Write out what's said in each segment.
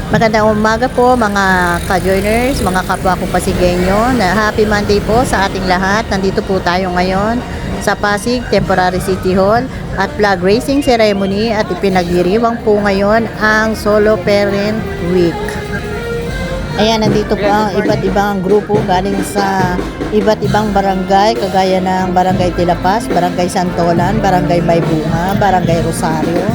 Magandang umaga po mga ka-joiners, mga kapwa ko Pasigueño. Happy Monday po sa ating lahat. Nandito po tayo ngayon sa Pasig Temporary City Hall at flag raising ceremony at ipinagdiriwang po ngayon ang Solo Parent Week. Ayan, nandito po ang iba't ibang grupo galing sa iba't ibang barangay kagaya ng Barangay Tilapas, Barangay Santolan, Barangay Maybunga, Barangay Rosario.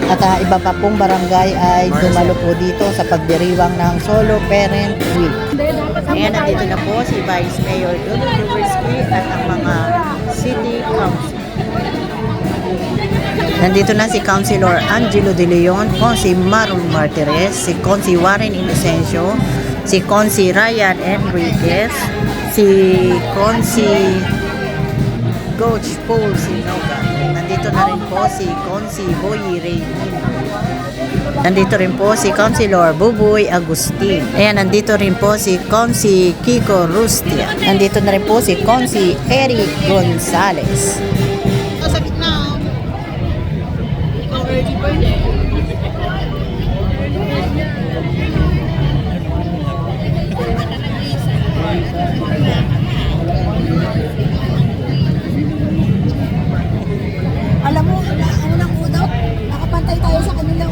At iba pa pong barangay ay dumalo po dito sa pagdiriwang ng Solo Parent Week. Ngayon, nandito na po si Vice Mayor Dodo Dubersky at ang mga City Council. Nandito na si Councilor Angelo De Leon, si Marul Martires, si Consi Warren Inocencio, si Consi Ryan Enriquez, si Consi Coach Paul Sinoga. Nandito na rin po si Consi Boy Reynin. Nandito rin po si Councilor Buboy Agustin. Ayan, nandito rin po si Consi Kiko Rustia. Nandito na rin po si Consi Eric Gonzalez. Sa gitna, ikaw early bird eh. Alam mo, ano na po daw, nakapantay tayo sa kanila.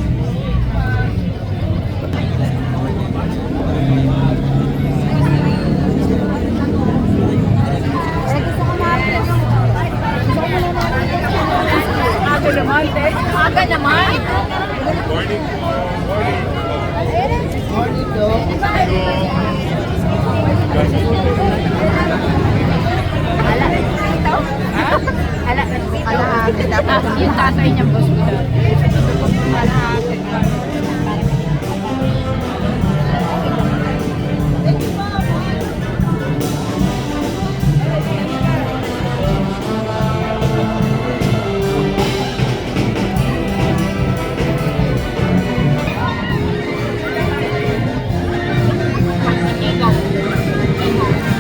Aga naman, Tek. Aga naman. Morning. Kalahati dapat. Yung tatay niya, boss ko daw. Kalahati.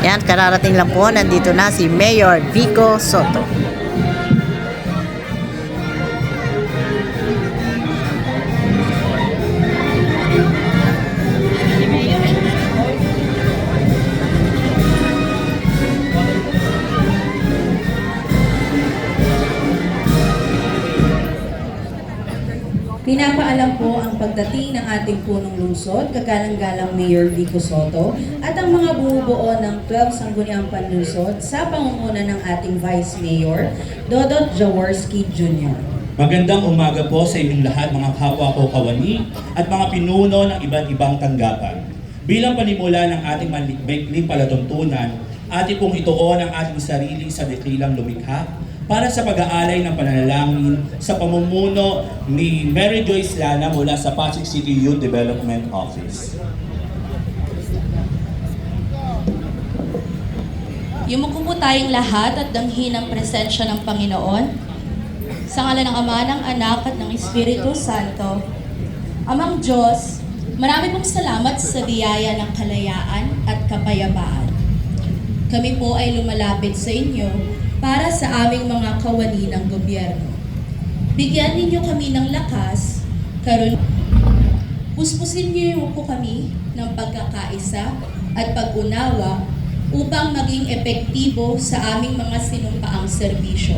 Yan, kararating lang po, nandito na si Mayor Vico Soto. Pinapaalam po ang pagdating ng ating punong lungsod, kagalang-galang Mayor Vico Soto at ang mga bumubuo ng 12 Sangguniang Panlungsod sa pangunguna ng ating Vice Mayor, Dodot Jaworski Jr. Magandang umaga po sa inyong lahat mga kapwa ko kawani at mga pinuno ng iba't ibang tanggapan. Bilang panimula ng ating maikling palatuntunan, ating pong ituon ang ating sarili sa dekilang lumikha para sa pag-aalay ng pananalangin sa pamumuno ni Mary Joyce Lana mula sa Pasig City Youth Development Office. Yumuko po tayong lahat at damhin ang presensya ng Panginoon. Sa ngalan ng Ama, ng Anak at ng Espiritu Santo. Amang Diyos, marami pong salamat sa biyaya ng kalayaan at kapayapaan. Kami po ay lumalapit sa inyo para sa aming mga kawani ng gobyerno. Bigyan ninyo kami ng lakas, puspusin niyo po kami ng pagkakaisa at pag-unawa upang maging epektibo sa aming mga sinumpaang serbisyo.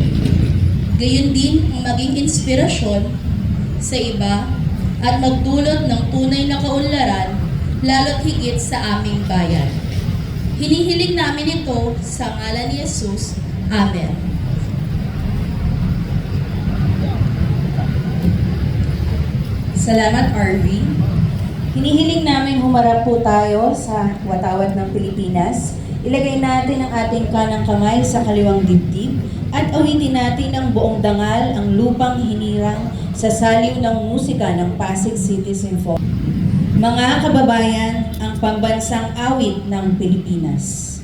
Gayon din ang maging inspirasyon sa iba at magdulot ng tunay na kaunlaran lalo't higit sa aming bayan. Hinihiling namin ito sa ngalan ni Jesus. Amen. Salamat, RV. Hinihiling namin humarap po tayo sa watawat ng Pilipinas. Ilagay natin ang ating kanang kamay sa kaliwang dibdib at awitin natin ang buong dangal ang lupang hinirang sa saliw ng musika ng Pasig City Symphony. Mga kababayan, ang pambansang awit ng Pilipinas.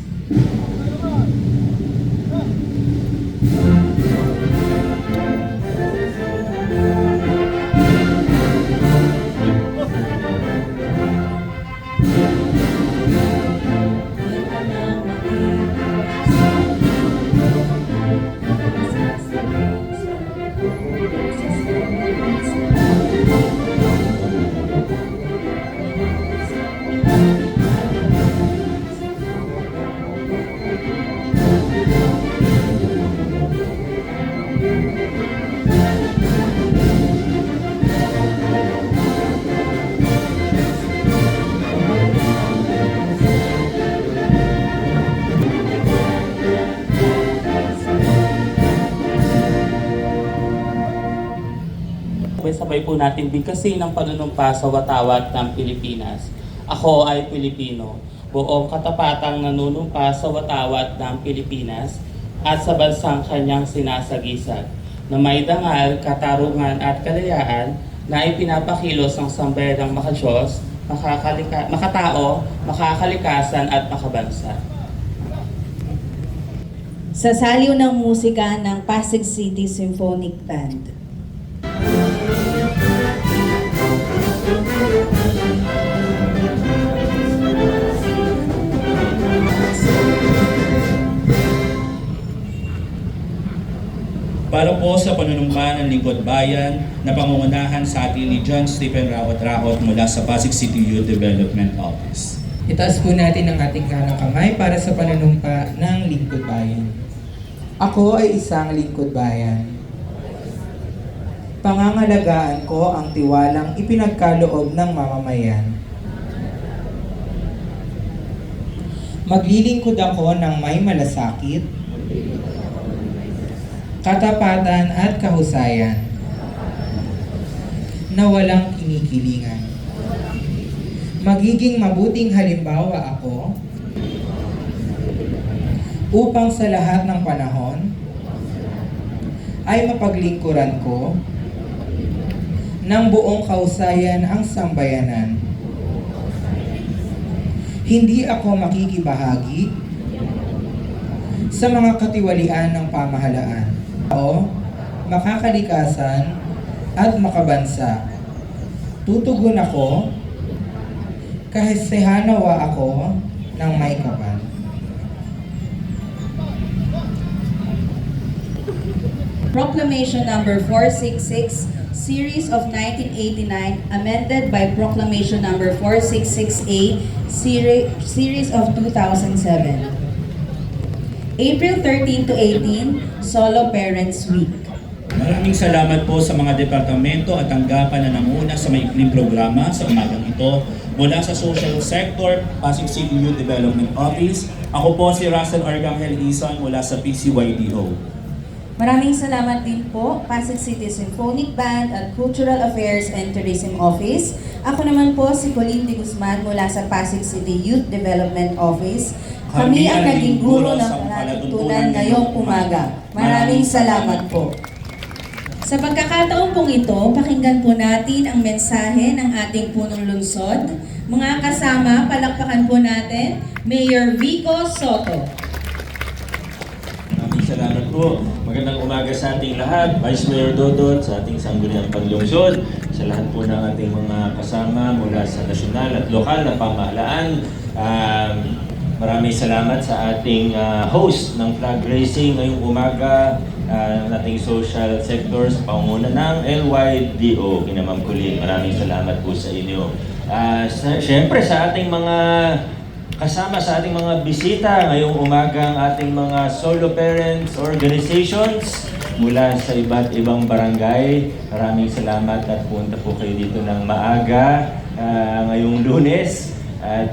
sabay-sabay po natin bigkasin ang panunumpa sa watawat ng Pilipinas. Ako ay Pilipino, buong katapatang nanunumpa sa watawat ng Pilipinas at sa bansang kanyang sinasagisag, na may dangal, katarungan at kalayaan na ipinapakilos ng sambayanang makadiyos, makatao, makakalikasan at makabansa. Sa saliw ng musika ng Pasig City Symphonic Band. Para po sa panunumpa ng Lingkod Bayan na pangungunahan sa atin ni John Stephen Rawat-Rahot mula sa Pasig City Youth Development Office. Itaas po natin ang ating kanang kamay para sa panunumpa ng Lingkod Bayan. Ako ay isang lingkod bayan. Pangangalagaan ko ang tiwalang ipinagkaloob ng mamamayan. Maglilingkod ako ng may malasakit, katapatan at kahusayan na walang kinikilingan. Magiging mabuting halimbawa ako upang sa lahat ng panahon ay mapaglingkuran ko ng buong kahusayan ang sambayanan. Hindi ako makikibahagi sa mga katiwalian ng pamahalaan o makakalikasan at makabansa. Tutugon ako kahit sehanawa ako ng may kapal. Proclamation number 466, Series of 1989, amended by Proclamation number 466A, Series of 2007. April 13 to 18, Solo Parents Week. Maraming salamat po sa mga departamento at tanggapan na nanguna sa maikling programa sa umagang ito mula sa Social Sector, Pasig City Youth Development Office. Ako po si Russell Arcangel Ison mula sa PCYDO. Maraming salamat din po, Pasig City Symphonic Band at Cultural Affairs and Tourism Office. Ako naman po si Colleen de Guzman mula sa Pasig City Youth Development Office. Kami ang naging guro ng palatuntunan ngayong umaga. Maraming salamat po. Sa pagkakataon pong ito, pakinggan po natin ang mensahe ng ating punong lungsod. Mga kasama, palakpakan po natin, Mayor Vico Soto. Maraming salamat po. Magandang umaga sa ating lahat. Vice Mayor Dodot, sa ating sangguniang panlungsod, sa lahat po ng ating mga kasama mula sa nasyonal at lokal na pamahalaan. Maraming salamat sa ating host ng flag raising ngayong umaga ng ating social sector sa pangunguna ng LYDO, kina Ma'am Colleen. Maraming salamat po sa inyo. Siyempre sa ating mga kasama sa ating mga bisita ngayong umaga, ang ating mga solo parents organizations mula sa iba't ibang barangay. Maraming salamat at punta po kayo dito ng maaga ngayong Lunes. At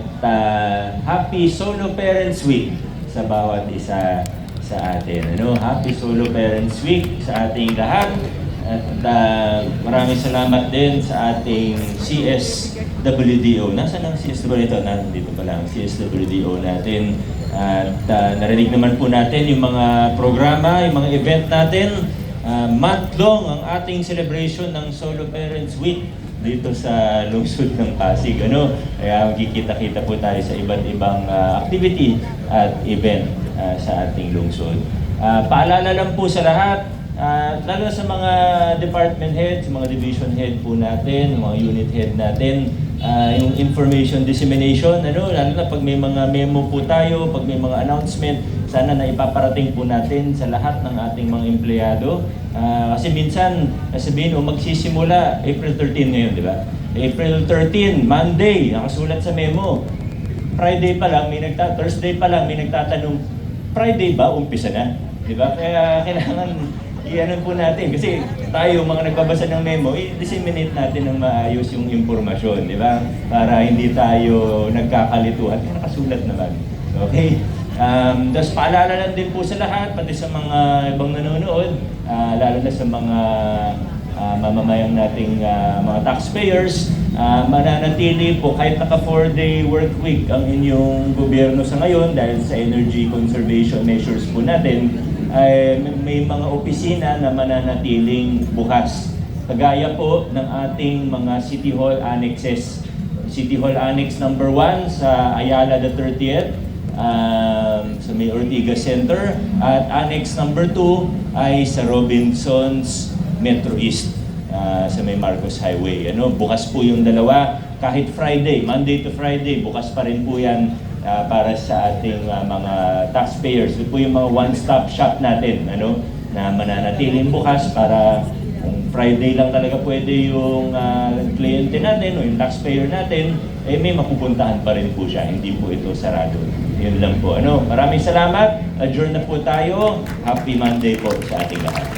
Happy Solo Parents Week sa bawat isa sa atin. Happy Solo Parents Week sa ating lahat. At maraming salamat din sa ating CSWDO. Nasaan ang CSWDO? Nandito pala ang CSWDO natin. At narinig naman po natin yung mga programa, yung mga event natin. Month-long ang ating celebration ng Solo Parents Week dito sa lungsod ng Pasig. Kaya magkikita-kita po tayo sa iba't ibang activity at event sa ating lungsod. Paalala lang po sa lahat, lalo sa mga department heads, mga division head po natin, mga unit head natin, yung information dissemination, lalo na pag may mga memo po tayo, pag may mga announcement, sana na ipaparating po natin sa lahat ng ating mga empleyado. Kasi minsan, sabihin, magsisimula April 13 ngayon, di ba? April 13, Monday, nakasulat sa memo. Friday pa lang, Thursday pa lang, may nagtatanong, Friday ba, umpisa na? Di ba? Kaya kailangan i-ano po natin. Kasi tayo, mga nagbabasa ng memo, i-disseminate natin ng maayos yung impormasyon, di ba? Para hindi tayo nagkakalituhan. Kaya nakasulat naman. Okay? Tapos paalala lang din po sa lahat, pati sa mga ibang nanonood, lalo na sa mga mamamayang nating mga taxpayers, mananatili po kahit naka 4-day work week ang inyong gobyerno sa ngayon dahil sa energy conservation measures po natin, ay may mga opisina na mananatiling bukas. Kagaya po ng ating mga City Hall annexes. City Hall Annex number 1 sa Ayala the 30th, sa May Ortigas Center, at Annex number 2 ay sa Robinsons Metro East, sa May Marcos Highway. Bukas po yung dalawa kahit Friday, Monday to Friday, bukas pa rin po yan para sa ating mga taxpayers. Ito po yung mga one-stop shop natin, na mananatiling bukas para Friday lang talaga pwede yung kliyente natin o yung taxpayer natin, may mapupuntahan pa rin po siya. Hindi po ito sarado. Yun lang po. Maraming salamat. Adjourn na po tayo. Happy Monday po sa ating lahat.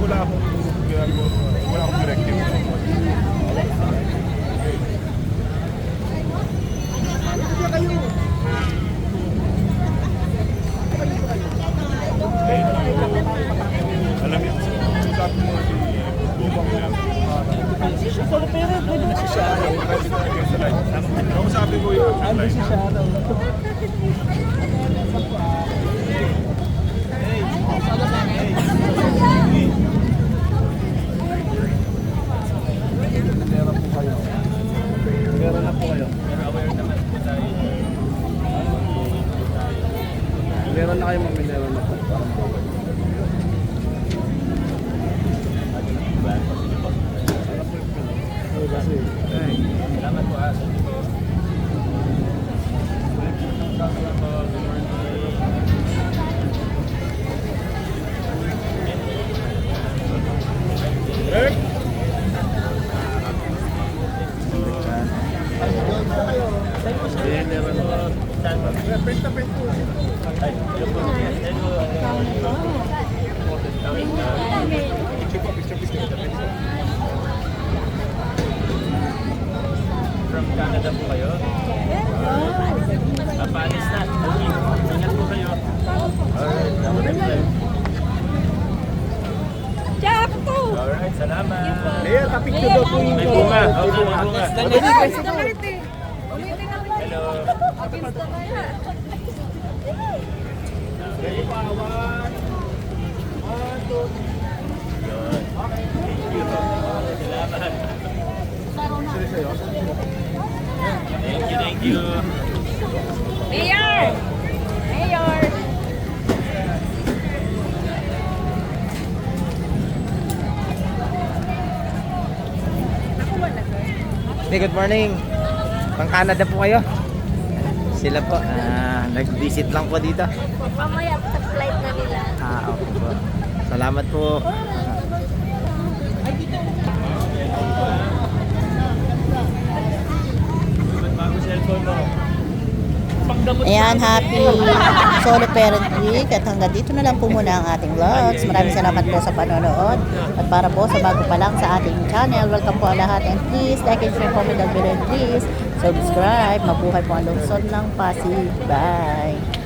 wala akong ginagawa, wala akong directive. Alam mo, sabi mo si Bumang na si Sharon, ako sabi ko yun. Ano si Sharon? Meron na po kayo. Aware naman po tayo. Meron na kayo, meron na po. Salamat po ah. From Canada po kayo? Papalis na. Ingat po kayo. Alright. Alright, salamat. Mayor, kapicture daw po yung may bunga. Okay, may bunga. Hello. Ready pa, 1, 2, 3. Salamat. Thank you. Mayor! Mayor! Hey, good morning. Pang Canada po kayo? Sila po, nag-visit lang po dito. Mamaya sa flight na nila. Okay po. Salamat po. Ayan, happy Solo Parent Week at hanggang dito na lang po muna ang ating vlogs. Maraming salamat po sa panonood at para po sa bago pa lang sa ating channel, welcome po ang lahat and please like and share, comment down below and please subscribe. Mabuhay po ang lungsod ng Pasig. Bye!